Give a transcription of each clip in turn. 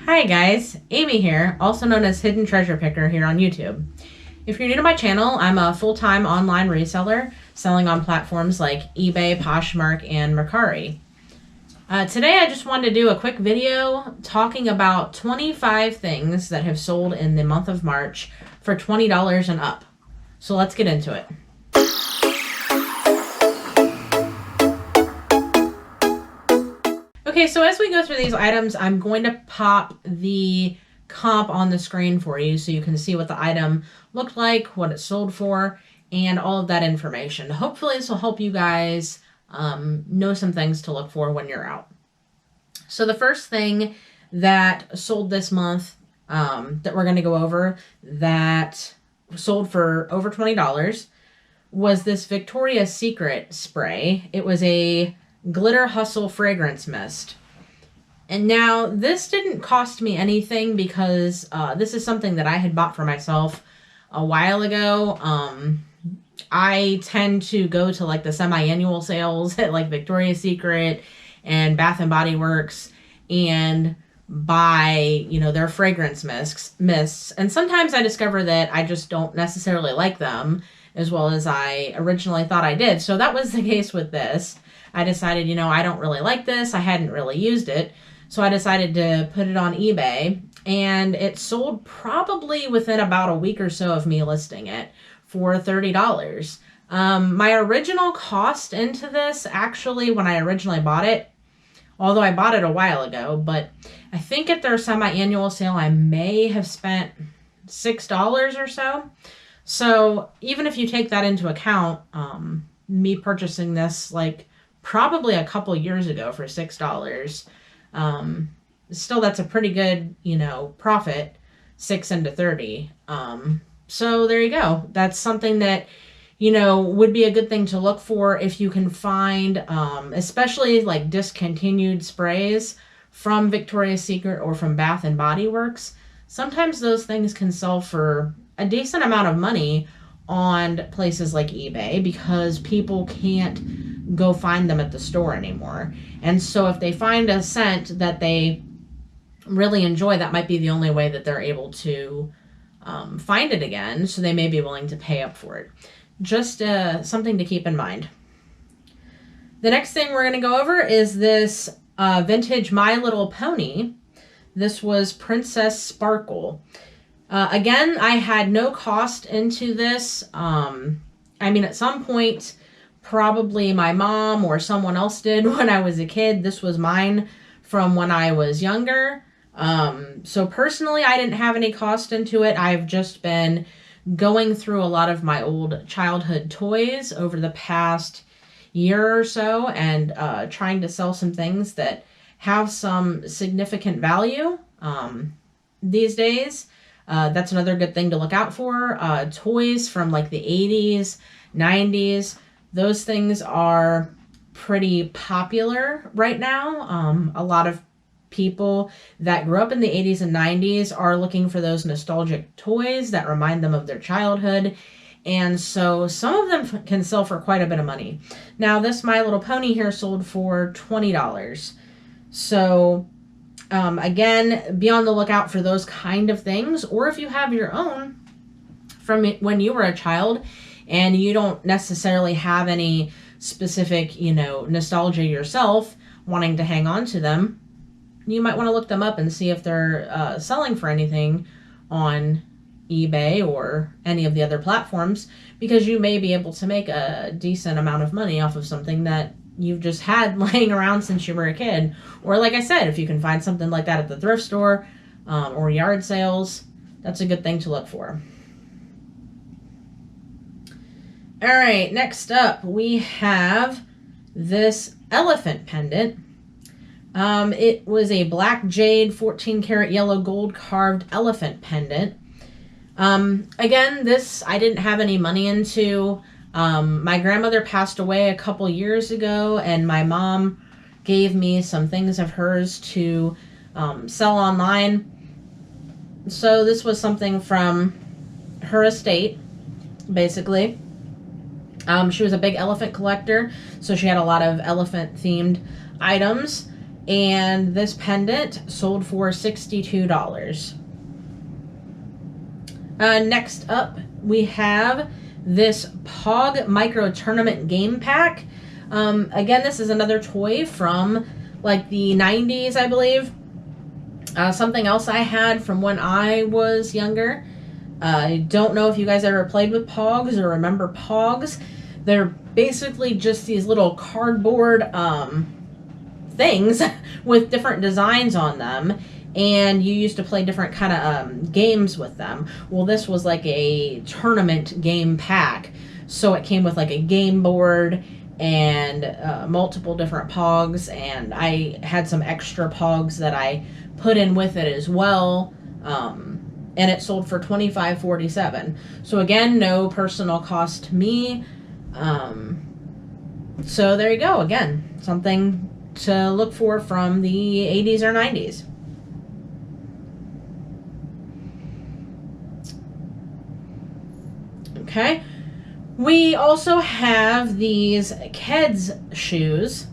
Hi guys, Amy here, also known as Hidden Treasure Picker here on YouTube. If you're new to my channel, I'm a full-time online reseller selling on platforms like eBay, Poshmark, and Mercari. Today I just wanted to do a quick video talking about 25 things that have sold in the month of March for $20 and up. So let's get into it. Okay, so as we go through these items, I'm going to pop the comp on the screen for you so you can see what the item looked like, what it sold for, and all of that information. Hopefully this will help you guys know some things to look for when you're out. So the first thing that sold this month that we're going to go over that sold for over $20 was this Victoria's Secret spray. It was a Glitter Hustle fragrance mist. And now this didn't cost me anything because this is something that I had bought for myself a while ago. I tend to go to like the semi-annual sales at like Victoria's Secret and Bath and Body Works and buy, their fragrance mists. And sometimes I discover that I just don't necessarily like them as well as I originally thought I did. So that was the case with this. I decided, I don't really like this. I hadn't really used it. So I decided to put it on eBay, and it sold probably within about a week or so of me listing it for $30. My original cost into this, actually, when I originally bought it, although I bought it a while ago, but I think at their semi-annual sale, I may have spent $6 or so. So even if you take that into account, me purchasing this like probably a couple years ago for $6, still that's a pretty good, profit, 6 into 30. So there you go. That's something that, would be a good thing to look for if you can find, especially like discontinued sprays from Victoria's Secret or from Bath and Body Works. Sometimes those things can sell for a decent amount of money on places like eBay because people can't go find them at the store anymore. And so if they find a scent that they really enjoy, that might be the only way that they're able to find it again. So they may be willing to pay up for it. Just something to keep in mind. The next thing we're going to go over is this vintage My Little Pony. This was Princess Sparkle. Again, I had no cost into this. At some point, probably my mom or someone else did when I was a kid. This was mine from when I was younger. So personally, I didn't have any cost into it. I've just been going through a lot of my old childhood toys over the past year or so and trying to sell some things that have some significant value these days. That's another good thing to look out for. Toys from like the 80s, 90s. Those things are pretty popular right now. A lot of people that grew up in the 80s and 90s are looking for those nostalgic toys that remind them of their childhood. And so some of them can sell for quite a bit of money. Now, this My Little Pony here sold for $20. So again, be on the lookout for those kind of things. Or if you have your own from when you were a child and you don't necessarily have any specific, nostalgia yourself wanting to hang on to them, you might want to look them up and see if they're selling for anything on eBay or any of the other platforms, because you may be able to make a decent amount of money off of something that you've just had laying around since you were a kid. Or like I said, if you can find something like that at the thrift store or yard sales, that's a good thing to look for. All right, next up we have this elephant pendant. It was a black jade 14 karat yellow gold carved elephant pendant. Again, this I didn't have any money into. My grandmother passed away a couple years ago, and my mom gave me some things of hers to sell online. So this was something from her estate, basically. She was a big elephant collector, so she had a lot of elephant-themed items. And this pendant sold for $62. Next up, we have this Pog Micro Tournament Game Pack. Again, this is another toy from like the 90s, I believe. Something else I had from when I was younger. I don't know if you guys ever played with Pogs or remember Pogs. They're basically just these little cardboard things with different designs on them, and you used to play different kind of games with them. Well, this was like a tournament game pack, so it came with like a game board and multiple different Pogs, and I had some extra Pogs that I put in with it as well. And it sold for $25.47. So again, no personal cost to me. So there you go. Again, something to look for from the 80s or 90s. Okay. We also have these Keds shoes.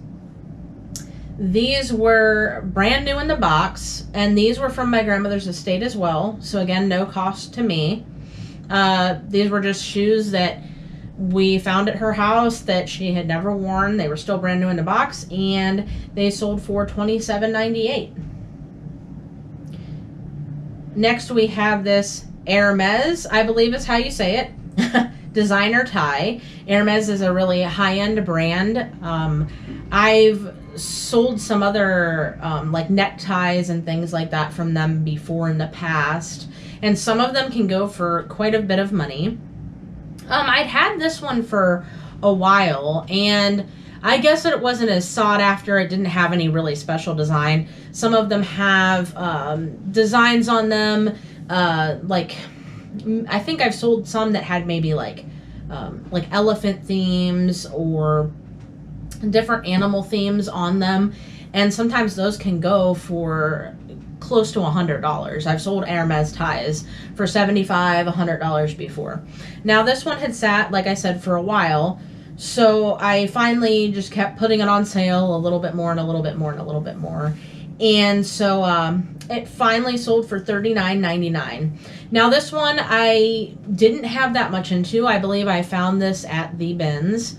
These were brand new in the box, and these were from my grandmother's estate as well. So again, no cost to me. These were just shoes that we found at her house that she had never worn. They were still brand new in the box, and they sold for $27.98. Next, we have this Hermes, I believe is how you say it, designer tie. Hermes is a really high-end brand. I've sold some other like neckties and things like that from them before in the past, and some of them can go for quite a bit of money. I'd had this one for a while, and I guess it wasn't as sought after. It didn't have any really special design. Some of them have designs on them, like I think I've sold some that had maybe like elephant themes or different animal themes on them, and sometimes those can go for close to $100. I've sold Hermes ties for $75, $100 before. Now this one had sat, like I said, for a while, so I finally just kept putting it on sale a little bit more and a little bit more and a little bit more, and so it finally sold for $39.99. Now this one I didn't have that much into. I believe I found this at the bins.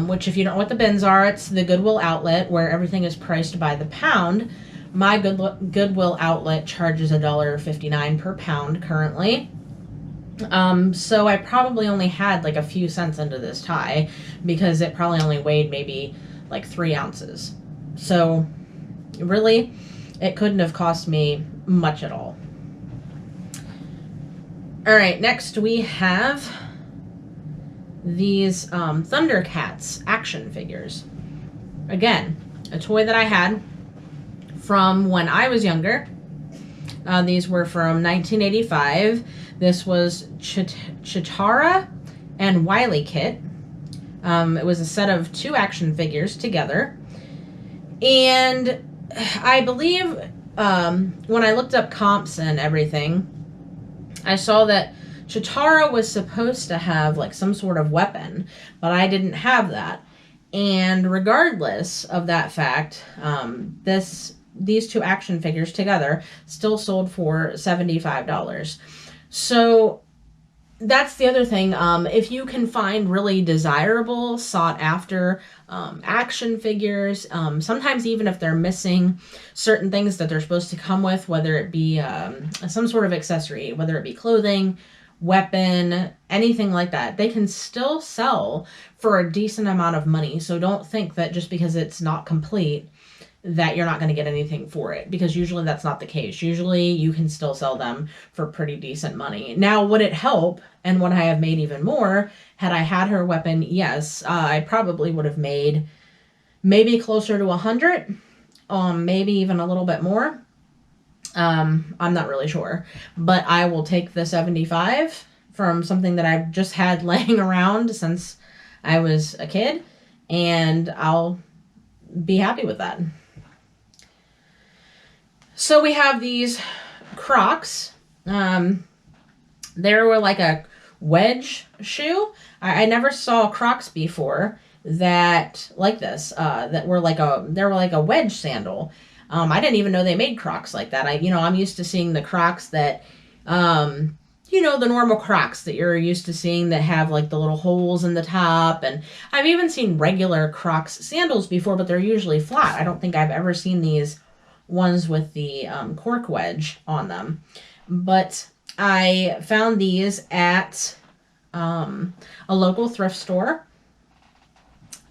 Which, if you don't know what the bins are, it's the Goodwill outlet where everything is priced by the pound. My Goodwill outlet charges $1.59 per pound currently. So I probably only had like a few cents into this tie because it probably only weighed maybe like 3 ounces. So really, it couldn't have cost me much at all. All right, next we have these Thundercats action figures. Again, a toy that I had from when I was younger. These were from 1985. This was Cheetara and Wily Kit. It was a set of 2 action figures together. And I believe when I looked up comps and everything, I saw that Cheetara was supposed to have like some sort of weapon, but I didn't have that. And regardless of that fact, these 2 action figures together still sold for $75. So that's the other thing. If you can find really desirable, sought after action figures, sometimes even if they're missing certain things that they're supposed to come with, whether it be some sort of accessory, whether it be clothing, weapon, anything like that, they can still sell for a decent amount of money. So don't think that just because it's not complete that you're not going to get anything for it, because usually that's not the case. Usually you can still sell them for pretty decent money. Now, would it help, and would I have made even more had I had her weapon? Yes, I probably would have made maybe closer to 100, maybe even a little bit more. I'm not really sure, but I will take the 75 from something that I've just had laying around since I was a kid, and I'll be happy with that. So we have these Crocs. They were like a wedge shoe. I never saw Crocs before, that like this, that were they were like a wedge sandal. I didn't even know they made Crocs like that. I'm used to seeing the Crocs that, the normal Crocs that you're used to seeing that have like the little holes in the top. And I've even seen regular Crocs sandals before, but they're usually flat. I don't think I've ever seen these ones with the cork wedge on them. But I found these at a local thrift store,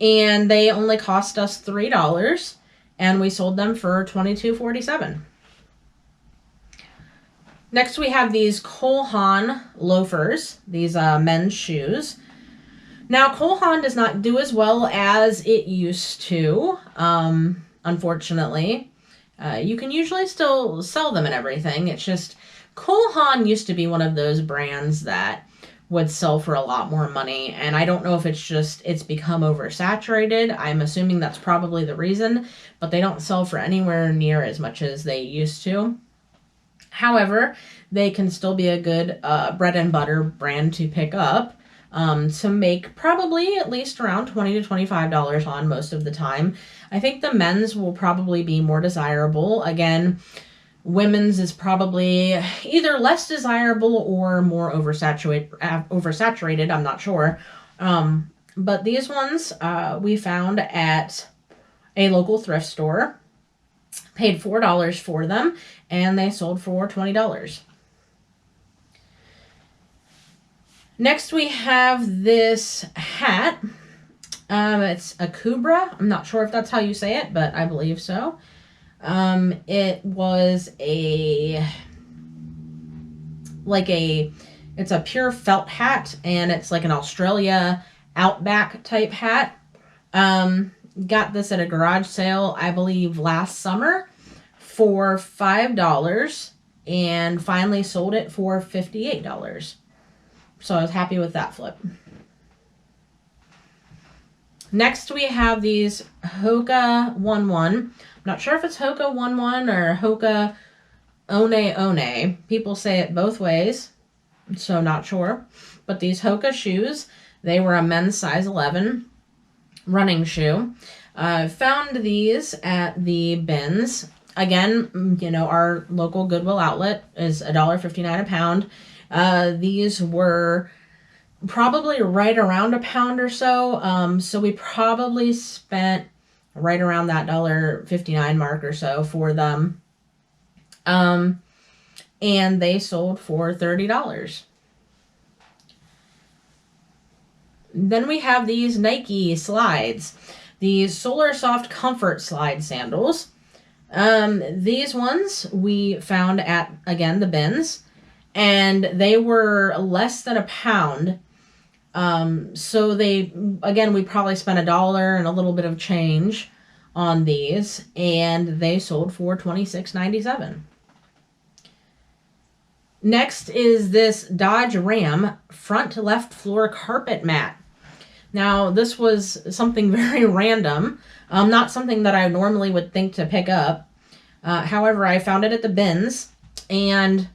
and they only cost us $3, and we sold them for $22.47. Next, we have these Cole Haan loafers, these men's shoes. Now, Cole Haan does not do as well as it used to, unfortunately. You can usually still sell them and everything. It's just Cole Haan used to be one of those brands that would sell for a lot more money, and I don't know if it's become oversaturated. I'm assuming that's probably the reason, but they don't sell for anywhere near as much as they used to. However, they can still be a good bread and butter brand to pick up, to make probably at least around $20 to $25 on most of the time. I think the men's will probably be more desirable. Again, women's is probably either less desirable or more oversaturated. I'm not sure. But these ones we found at a local thrift store, paid $4 for them, and they sold for $20. Next, we have this hat. It's a Kubra. I'm not sure if that's how you say it, but I believe so. It was it's a pure felt hat, and it's like an Australia Outback type hat. Got this at a garage sale, I believe, last summer for $5, and finally sold it for $58. So I was happy with that flip. Next, we have these Hoka One One. I'm not sure if it's Hoka One One or Hoka One One. People say it both ways, so not sure. But these Hoka shoes, they were a men's size 11 running shoe. Found these at the bins. Again, our local Goodwill outlet is $1.59 a pound. These were probably right around a pound or so. So we probably spent right around that $1.59 mark or so for them. And they sold for $30. Then we have these Nike slides, these Solar Soft Comfort slide sandals. These ones we found at, again, the bins, and they were less than a pound. So we probably spent $1 and a little bit of change on these, and they sold for $26.97. Next is this Dodge Ram front left floor carpet mat. Now, this was something very random, not something that I normally would think to pick up. However, I found it at the bins, and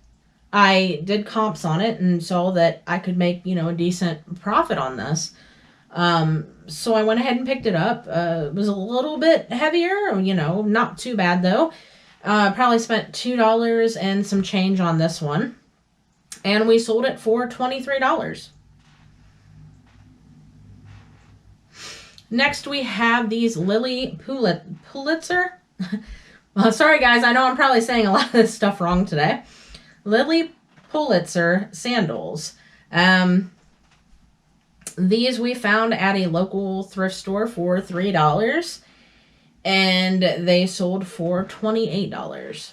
I did comps on it and saw that I could make, a decent profit on this. So I went ahead and picked it up. It was a little bit heavier, not too bad though. Probably spent $2 and some change on this one, and we sold it for $23. Next, we have these Lilly Pulitzer. Well, sorry guys, I know I'm probably saying a lot of this stuff wrong today. Lilly Pulitzer sandals. These we found at a local thrift store for $3, and they sold for $28.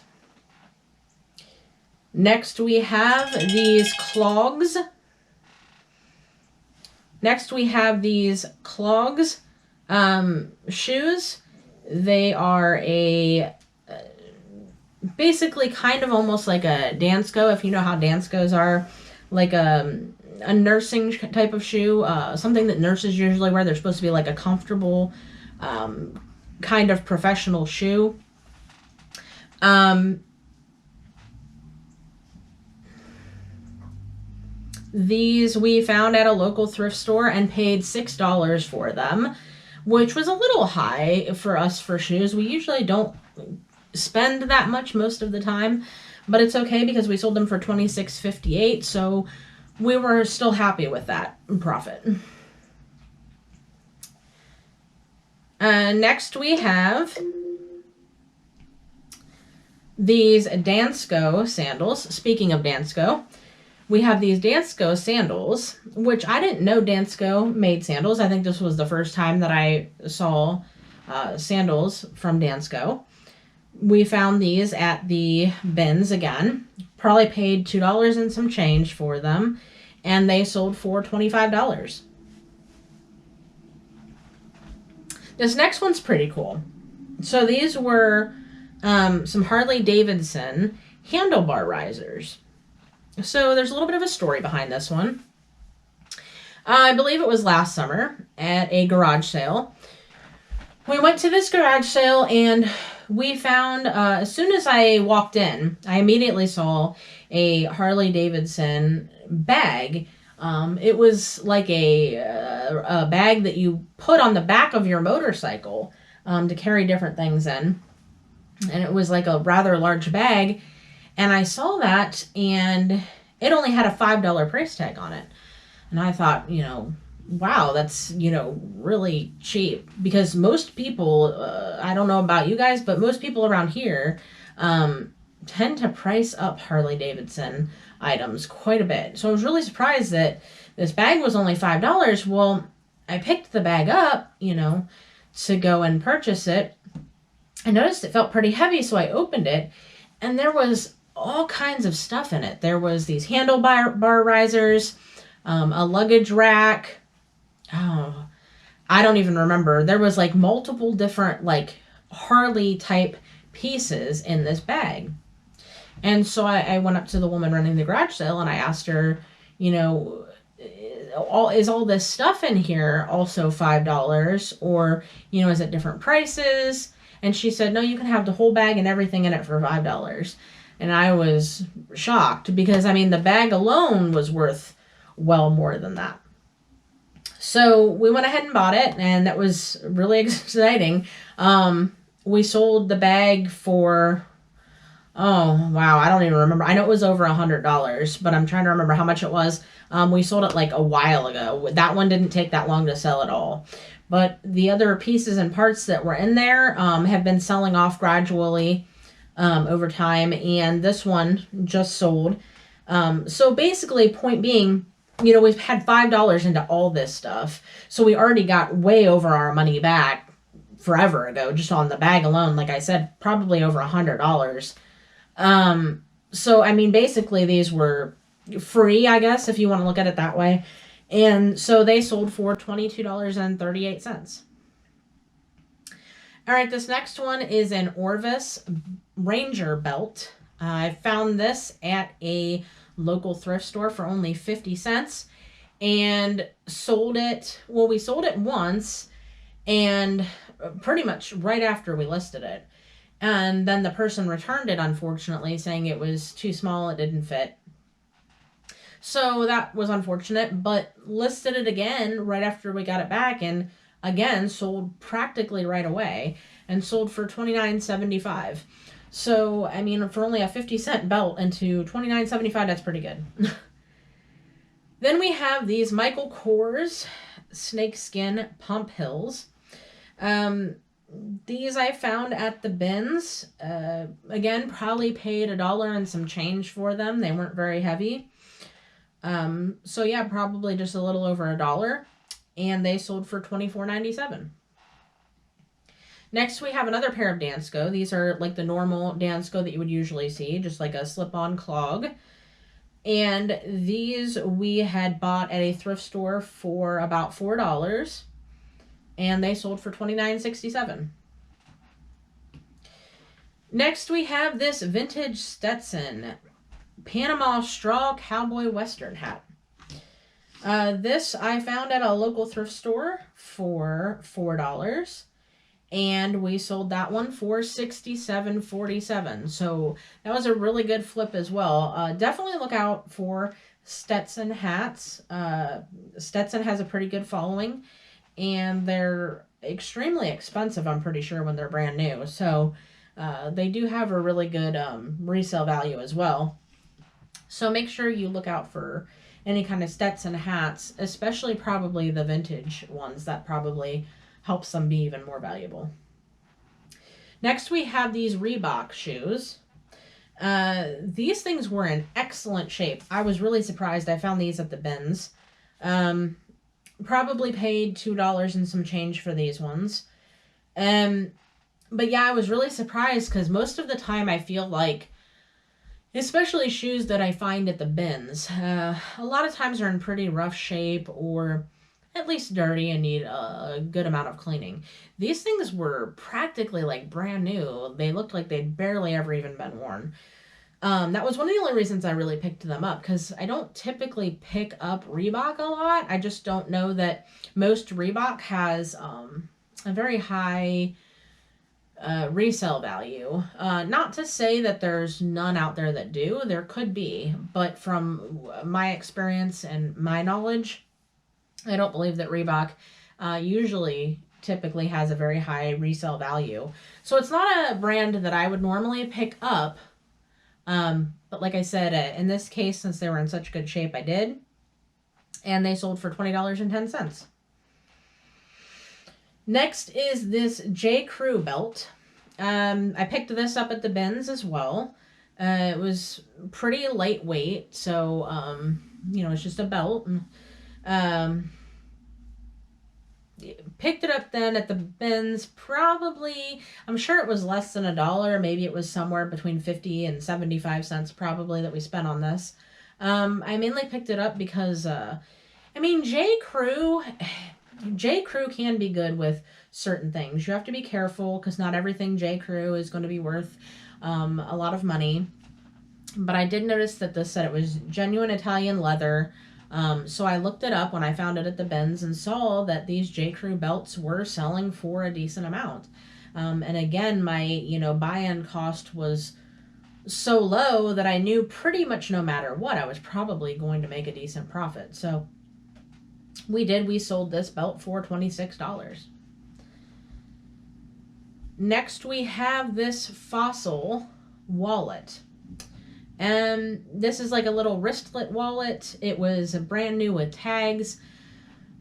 Next, we have these clogs. Shoes. They are basically kind of almost like a Dansko, if you know how Danskos are, like a nursing type of shoe, something that nurses usually wear. They're supposed to be like a comfortable kind of professional shoe. These we found at a local thrift store and paid $6 for them. which was a little high for us for shoes. We usually don't spend that much most of the time, but it's okay because we sold them for $26.58, so we were still happy with that profit. Next we have these Dansko sandals. Speaking of Dansko, we have these Dansko sandals, which I didn't know Dansko made sandals. I think this was the first time that I saw sandals from Dansko. We found these at the bins again. Probably paid $2 and some change for them, and they sold for $25. This next one's pretty cool. So these were some Harley Davidson handlebar risers. So there's a little bit of a story behind this one. I believe it was last summer at a garage sale. We went to this garage sale and we found, as soon as I walked in, I immediately saw a Harley Davidson bag. It was like a bag that you put on the back of your motorcycle to carry different things in. And it was like a rather large bag. And I saw that, and it only had a $5 price tag on it. And I thought, wow, that's, really cheap. Because most people, I don't know about you guys, but most people around here tend to price up Harley Davidson items quite a bit. So I was really surprised that this bag was only $5. Well, I picked the bag up, to go and purchase it. I noticed it felt pretty heavy, so I opened it, and there was all kinds of stuff in it. There was these handlebar risers, a luggage rack. Oh, I don't even remember. There was like multiple different like Harley type pieces in this bag. And so I went up to the woman running the garage sale and I asked her, is all this stuff in here also $5, or, is it different prices? And she said, no, you can have the whole bag and everything in it for $5. And I was shocked because, the bag alone was worth well more than that. So we went ahead and bought it, and that was really exciting. We sold the bag for, oh, wow, I don't even remember. I know it was over $100, but I'm trying to remember how much it was. We sold it like a while ago. That one didn't take that long to sell at all. But the other pieces and parts that were in there have been selling off gradually over time. And this one just sold. So basically, point being, we've had $5 into all this stuff. So we already got way over our money back forever ago, just on the bag alone. Like I said, probably over $100. So, basically these were free, I guess, if you want to look at it that way. And so they sold for $22.38. All right, this next one is an Orvis Ranger belt. I found this at a local thrift store for only 50 cents and sold it. Well, we sold it once and pretty much right after we listed it. And then the person returned it, unfortunately, saying it was too small, it didn't fit. So that was unfortunate, but listed it again right after we got it back, and again sold practically right away and sold for $29.75. So, for only a 50-cent belt into $29.75, that's pretty good. Then we have these Michael Kors snakeskin pump hills. These I found at the bins. Again, probably paid $1 and some change for them. They weren't very heavy. So yeah, probably just a little over $1. And they sold for $24.97. Next, we have another pair of Dansko. These are like the normal Dansko that you would usually see, just like a slip-on clog. And these we had bought at a thrift store for about $4. And they sold for $29.67. Next, we have this vintage Stetson Panama straw cowboy western hat. This I found at a local thrift store for $4. And we sold that one for $67.47. So that was a really good flip as well. Definitely look out for Stetson hats. Stetson has a pretty good following, and they're extremely expensive, I'm pretty sure, when they're brand new. So they do have a really good resale value as well. So make sure you look out for any kind of Stetson hats, especially probably the vintage ones. That probably helps them be even more valuable. Next, we have these Reebok shoes. These things were in excellent shape. I was really surprised. I found these at the bins. Probably paid $2 and some change for these ones. But yeah, I was really surprised because most of the time I feel like, especially shoes that I find at the bins, a lot of times are in pretty rough shape or at least dirty and need a good amount of cleaning. These things were practically like brand new. They looked like they'd barely ever even been worn. That was one of the only reasons I really picked them up, because I don't typically pick up Reebok a lot. I just don't know that most Reebok has a very high resale value. Not to say that there's none out there that do. There could be, but from my experience and my knowledge, I don't believe that Reebok usually typically has a very high resale value. So it's not a brand that I would normally pick up. But like I said, in this case, since they were in such good shape, I did. And they sold for $20.10. Next is this J. Crew belt. I picked this up at the bins as well. It was pretty lightweight, so, it's just a belt. Picked it up then at the bins, probably, I'm sure it was less than $1. Maybe it was somewhere between 50 and 75 cents probably that we spent on this. I mainly picked it up because, J. Crew can be good with certain things. You have to be careful because not everything J. Crew is going to be worth a lot of money. But I did notice that this said it was genuine Italian leather. So I looked it up when I found it at the bins and saw that these J. Crew belts were selling for a decent amount. And again, my, buy-in cost was so low that I knew pretty much no matter what, I was probably going to make a decent profit. So we sold this belt for $26. Next, we have this Fossil wallet. And this is like a little wristlet wallet. It was brand new with tags.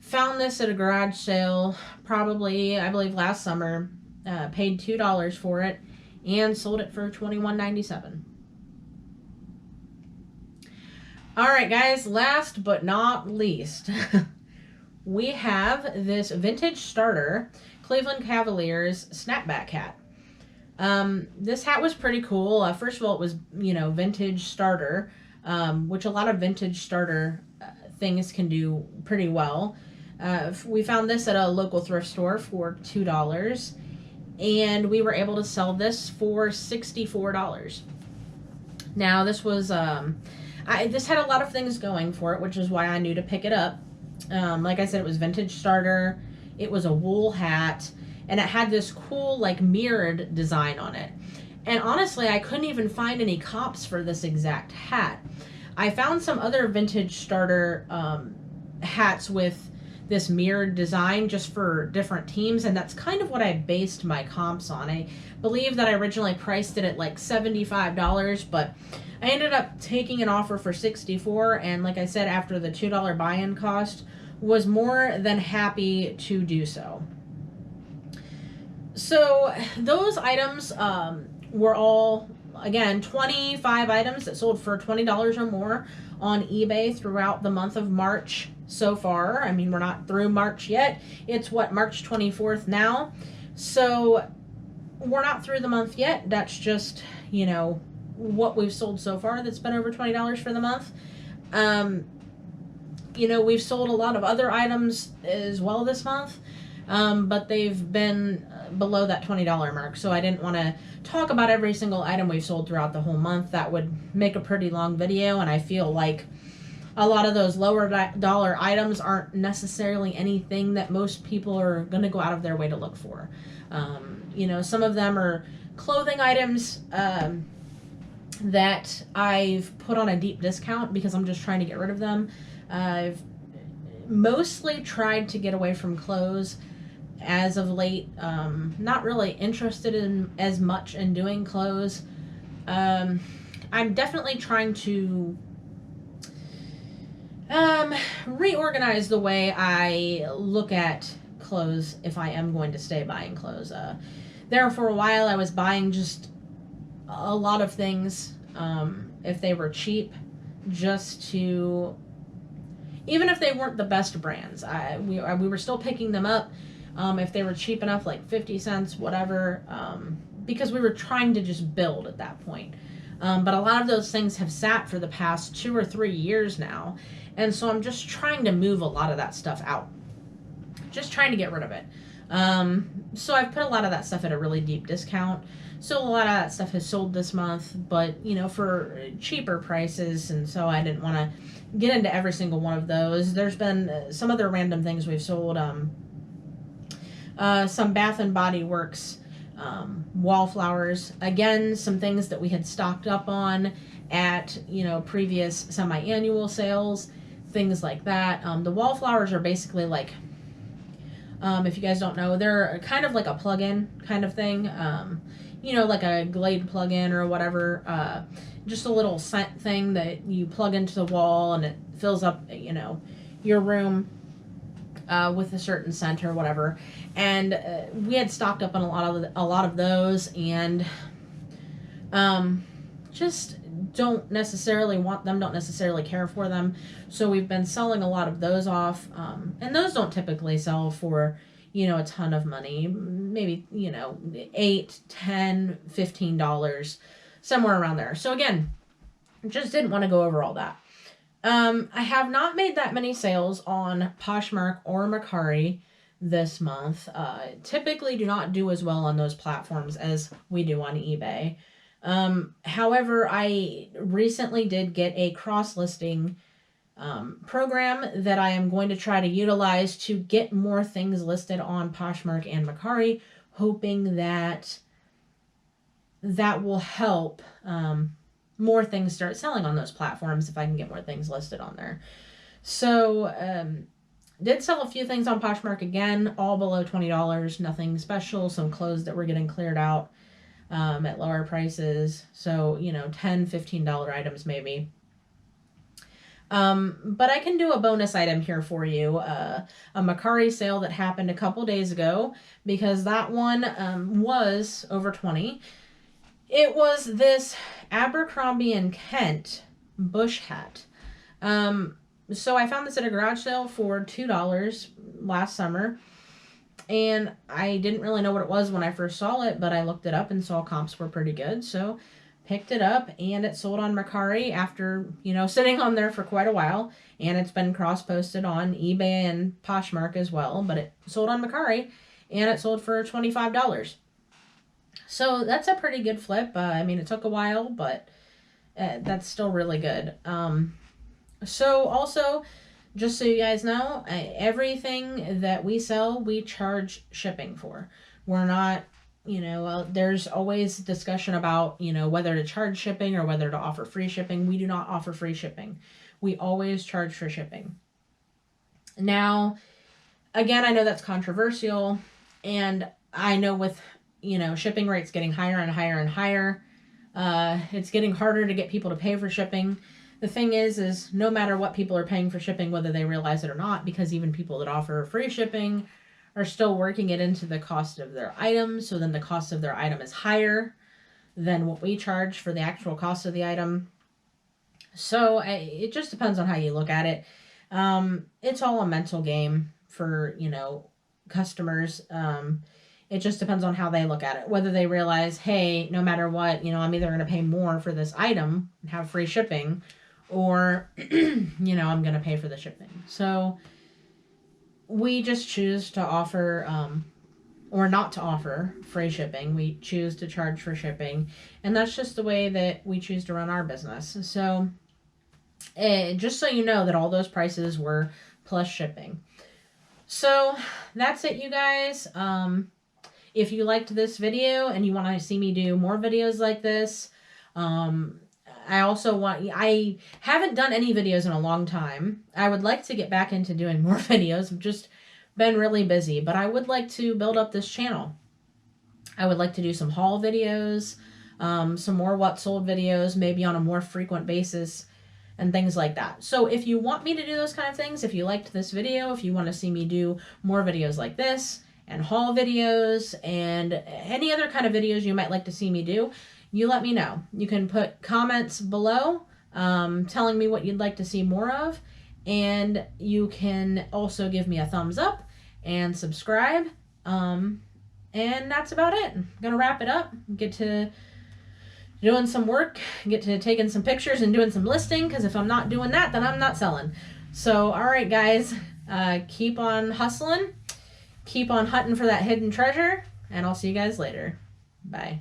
Found this at a garage sale, probably, I believe, last summer. Paid $2 for it and sold it for $21.97. All right, guys, last but not least, we have this vintage starter Cleveland Cavaliers snapback hat. This hat was pretty cool. First of all, it was, vintage starter, which a lot of vintage starter things can do pretty well. We found this at a local thrift store for $2, and we were able to sell this for $64. Now, this was, this had a lot of things going for it, which is why I knew to pick it up. Like I said, it was vintage starter. It was a wool hat. And it had this cool, mirrored design on it. And honestly, I couldn't even find any comps for this exact hat. I found some other vintage starter hats with this mirrored design just for different teams, and that's kind of what I based my comps on. I believe that I originally priced it at $75, but I ended up taking an offer for $64, and like I said, after the $2 buy-in cost, was more than happy to do so. So those items were all, again, 25 items that sold for $20 or more on eBay throughout the month of March so far. I mean, we're not through March yet. It's March 24th now. So we're not through the month yet. That's just, what we've sold so far that's been over $20 for the month. We've sold a lot of other items as well this month. But they've been below that $20 mark, so I didn't want to talk about every single item we've sold throughout the whole month. That would make a pretty long video, and I feel like a lot of those lower dollar items aren't necessarily anything that most people are going to go out of their way to look for. Some of them are clothing items that I've put on a deep discount because I'm just trying to get rid of them. I've mostly tried to get away from clothes as of late, not really interested in as much in doing clothes. I'm definitely trying to reorganize the way I look at clothes if I am going to stay buying clothes. There for a while, I was buying just a lot of things if they were cheap, just to, even if they weren't the best brands, we were still picking them up if they were cheap enough, like 50 cents, whatever, because we were trying to just build at that point. But a lot of those things have sat for the past 2 or 3 years now, and so I'm just trying to move a lot of that stuff out. Just trying to get rid of it. So I've put a lot of that stuff at a really deep discount. So a lot of that stuff has sold this month, but for cheaper prices, and so I didn't want to get into every single one of those. There's been some other random things we've sold. Some Bath and Body Works wallflowers. Again, some things that we had stocked up on at previous semi-annual sales, things like that. The wallflowers are basically like, if you guys don't know, they're kind of like a plug-in kind of thing. Like a Glade plug-in or whatever. Just a little scent thing that you plug into the wall and it fills up, your room with a certain scent or whatever. And we had stocked up on a lot of those, and just don't necessarily want them, don't necessarily care for them. So we've been selling a lot of those off, and those don't typically sell for a ton of money, maybe $8, $10, $15, somewhere around there. So again, just didn't want to go over all that. I have not made that many sales on Poshmark or Mercari this month. Typically do not do as well on those platforms as we do on eBay. However, I recently did get a cross-listing program that I am going to try to utilize to get more things listed on Poshmark and Mercari, hoping that will help more things start selling on those platforms if I can get more things listed on there. So, did sell a few things on Poshmark again, all below $20, nothing special, some clothes that were getting cleared out at lower prices. So, $10, $15 items maybe. But I can do a bonus item here for you, a Mercari sale that happened a couple days ago, because that one was over 20. It was this Abercrombie and Kent bush hat. So I found this at a garage sale for $2 last summer, and I didn't really know what it was when I first saw it, but I looked it up and saw comps were pretty good, so picked it up, and it sold on Mercari after, sitting on there for quite a while, and it's been cross-posted on eBay and Poshmark as well, but it sold on Mercari, and it sold for $25. So that's a pretty good flip. It took a while, but that's still really good. So also, just so you guys know, everything that we sell, we charge shipping for. We're not, there's always discussion about, whether to charge shipping or whether to offer free shipping. We do not offer free shipping. We always charge for shipping. Now, again, I know that's controversial, and I know with, shipping rates getting higher and higher and higher, it's getting harder to get people to pay for shipping. The thing is no matter what people are paying for shipping, whether they realize it or not, because even people that offer free shipping are still working it into the cost of their item, so then the cost of their item is higher than what we charge for the actual cost of the item. So it just depends on how you look at it. It's all a mental game for, customers. It just depends on how they look at it. Whether they realize, hey, no matter what, I'm either going to pay more for this item and have free shipping, or, I'm going to pay for the shipping. So we just choose to offer, or not to offer free shipping. We choose to charge for shipping. And that's just the way that we choose to run our business. So just so you know that all those prices were plus shipping. So that's it, you guys. If you liked this video and you want to see me do more videos like this, I haven't done any videos in a long time. I would like to get back into doing more videos. I've just been really busy, but I would like to build up this channel. I would like to do some haul videos, some more what sold videos, maybe on a more frequent basis, and things like that. So if you want me to do those kind of things, if you liked this video, if you want to see me do more videos like this, and haul videos, and any other kind of videos you might like to see me do, you let me know. You can put comments below telling me what you'd like to see more of, and you can also give me a thumbs up and subscribe. And that's about it. I'm gonna wrap it up, get to doing some work, get to taking some pictures and doing some listing, because if I'm not doing that, then I'm not selling. So all right guys, keep on hustling, keep on hunting for that hidden treasure, and I'll see you guys later. Bye.